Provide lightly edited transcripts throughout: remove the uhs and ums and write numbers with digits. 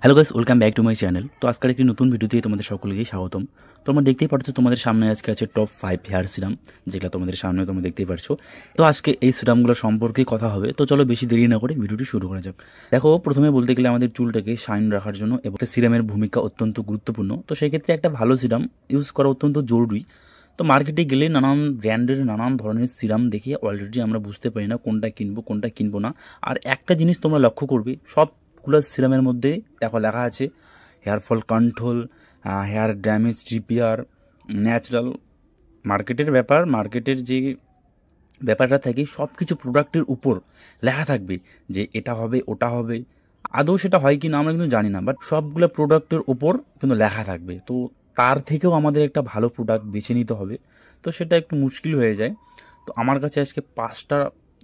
Hello guys, welcome back to my channel. তো আজকের একটি নতুন ভিডিওতে তোমাদের সকলকেই স্বাগতম। তোমরা দেখতেই পাচ্ছ তোমাদের সামনে আজকে আছে টপ 5 হেয়ার সিরাম, যেগুলো তোমাদের সামনে তোমরা দেখতেই পারছো। তো আজকে এই সিরামগুলো সম্পর্কে কথা হবে। তো চলো বেশি দেরি না করে ভিডিওটি শুরু করা যাক। দেখো, প্রথমে বলতে গেলে আমাদের চুলটাকে শাইন রাখার জন্য এবং সিরামের ভূমিকা অত্যন্ত গুরুত্বপূর্ণ। তো সেই ক্ষেত্রে একটা ভালো সিরাম ইউজ করা অত্যন্ত জরুরি। তো মার্কেটে গেলে নানান ব্র্যান্ডের নানান ধরনের সিরাম দেখে অলরেডি আমরা বুঝতে পারি না কোনটা কিনবো কোনটা কিনবো না। আর একটা জিনিস তোমরা লক্ষ্য করবে, সবগুলো সিরামের মধ্যে দেখো লেখা আছে hair fall control, hair damage repair, natural. মার্কেটের ব্যাপার, মার্কেটের যে ব্যাপারটা থাকে সব কিছু প্রোডাক্টের উপর লেখা থাকবে যে এটা হবে ওটা হবে। আদৌ সেটা হয় কি না আমরা কিন্তু জানি না, বাট সবগুলো প্রোডাক্টের উপর কিন্তু লেখা থাকবে। তো তার থেকেও আমাদের একটা ভালো প্রোডাক্ট বেছে নিতে হবে, তো সেটা একটু মুশকিল হয়ে যায়। তো আমার কাছে আজকে 5টা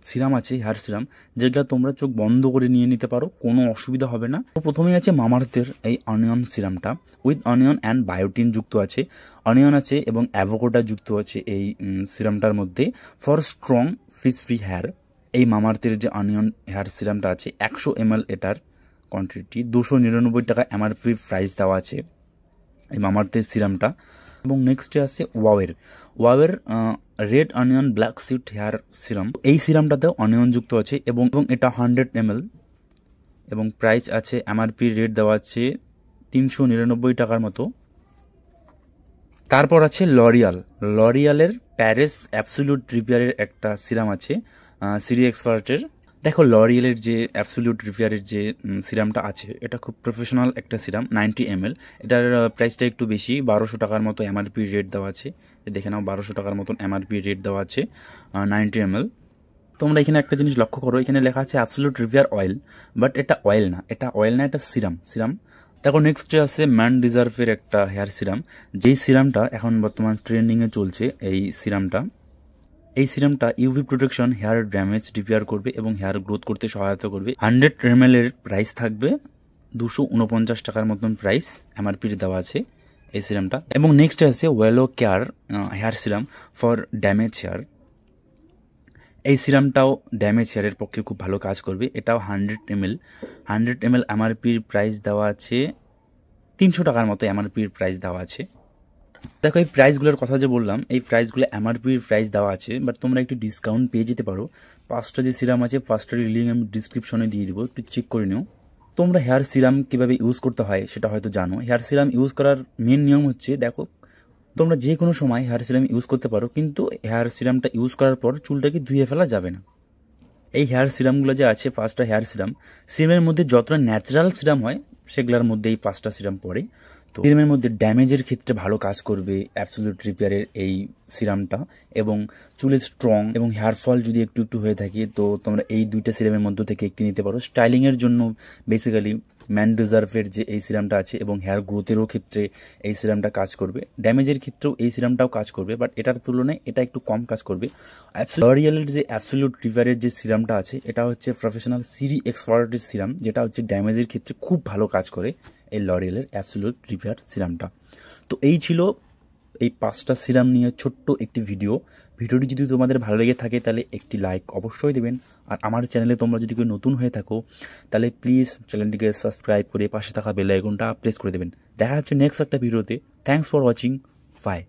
সিরাম আছে, হেয়ার সিরাম, যেগুলো তোমরা চোখ বন্ধ করে নিয়ে নিতে পারো, কোনো অসুবিধা হবে না। তো প্রথমেই আছে মামাআর্থের এই অনিয়ন সিরামটা, উইথ অনিয়ন অ্যান্ড বায়োটিন যুক্ত আছে। অনিয়ন আছে এবং অ্যাভোকাডো যুক্ত আছে এই সিরামটার মধ্যে, for strong frizz free hair. এই মামাআর্থের যে অনিয়ন হেয়ার সিরামটা আছে 100 ml, এটার কোয়ান্টিটি 299 টাকা এমআরপি প্রাইস দেওয়া আছে এই মামাআর্থের সিরামটা। এবং নেক্সটে আছে ওয়াওয়ের red onion black seed hair serum. এই সিরামটাতেও অনিয়ন যুক্ত আছে এবং এটা 100 ml এবং প্রাইস আছে, এমআরপি রেট দেওয়া আছে 399 টাকার মতো। তারপর আছে লরিয়ালের প্যারিস অ্যাবসোলিউট রিপেয়ারের একটা সিরাম আছে, সিরি এক্সপার্টের। দেখো, লরিয়ালের যে অ্যাবসোলিউট রিপেয়ারের যে সিরামটা আছে এটা খুব প্রফেশনাল একটা সিরাম, 90 ml। এটার প্রাইসটা একটু বেশি, 1200 টাকার মতো এমআরপি রেট দেওয়া আছে। দেখে নাও, 1200 টাকার মতন এমআরপি রেট দেওয়া আছে 90 ml। তোমরা এখানে একটা জিনিস লক্ষ্য করো, এখানে লেখা আছে অ্যাবসোলিউট রিপেয়ার অয়েল, বাট এটা অয়েল না, এটা সিরাম। দেখো, নেক্সট আছে ম্যান ডিজার্ভের একটা হেয়ার সিরাম, যেই সিরামটা এখন বর্তমান ট্রেন্ডিংয়ে চলছে। এই সিরামটা UV protection, hair damage repair করবে এবং হেয়ার গ্রোথ করতে সহায়তা করবে। 100 ml এর প্রাইস থাকবে 249 টাকার মতন প্রাইস, এমআরপি দেওয়া আছে এই সিরামটা। এবং নেক্সট আছে ওয়েলো care hair serum for damage hair. এই সিরামটাও ড্যামেজ হেয়ারের পক্ষে খুব ভালো কাজ করবে। এটাও 100 ml এমআরপির প্রাইস দেওয়া আছে 300 টাকার মতো এমআরপির প্রাইস দেওয়া আছে। দেখো, এই প্রাইসগুলোর কথা যে বললাম, এই প্রাইসগুলো এমআরপির প্রাইস দেওয়া আছে, বাট তোমরা একটু ডিসকাউন্ট পেয়ে যেতে পারো। 5টা যে সিরাম আছে, 5টার লিঙ্ক আমি ডিসক্রিপশনে দিয়ে দেবো, একটু চেক করে নিও। তোমরা হেয়ার সিরাম কীভাবে ইউজ করতে হয় সেটা হয়তো জানো। হেয়ার সিরাম ইউজ করার মেন নিয়ম হচ্ছে, দেখো, তোমরা যে কোনো সময় হেয়ার সিরাম ইউজ করতে পারো, কিন্তু হেয়ার সিরামটা ইউজ করার পর চুলটাকে ধুয়ে ফেলা যাবে না। এই হেয়ার সিরামগুলো যে আছে, 5টা হেয়ার সিরামের মধ্যে যতটা ন্যাচারাল সিরাম হয় সেগুলোর মধ্যে এই 5টা সিরাম পড়ে। তো সিরামের মধ্যে ড্যামেজের ক্ষেত্রে ভালো কাজ করবে অ্যাবসোলিউট রিপেয়ারের এই সিরামটা, এবং চুলের স্ট্রং এবং হেয়ার ফল যদি একটু একটু হয়ে থাকে তো তোমরা এই 2টা সিরামের মধ্য থেকে একটি নিতে পারো। স্টাইলিংয়ের জন্য বেসিক্যালি ম্যান ডিজার্ভের যে এই সিরামটা আছে, এবং হেয়ার গ্রোথেরও ক্ষেত্রে এই সিরামটা কাজ করবে। ড্যামেজের ক্ষেত্রেও এই সিরামটাও কাজ করবে, বাট এটার তুলনায় এটা একটু কম কাজ করবে। লরিয়ালের যে অ্যাবসোলিউট রিপেয়ারের যে সিরামটা আছে, এটা হচ্ছে প্রফেশনাল সিরি এক্সপার্টের সিরাম, যেটা হচ্ছে ড্যামেজের ক্ষেত্রে খুব ভালো কাজ করে এই লরিয়ালের অ্যাবসোলিউট রিপেয়ার সিরামটা। তো এই ছিল এই 5টা সিরাম নিয়ে ছোট্ট একটি ভিডিওটি যদি তোমাদের ভালো লেগে থাকে তাহলে একটি লাইক অবশ্যই দেবেন। আর আমার চ্যানেলে তোমরা যদি কেউ নতুন হয়ে থাকো তাহলে প্লিজ চ্যানেলটিকে সাবস্ক্রাইব করে পাশে থাকা বেল আইকনটা প্রেস করে দেবেন। দেখা হচ্ছে নেক্সট একটা ভিডিওতে। Thanks for watching. বাই।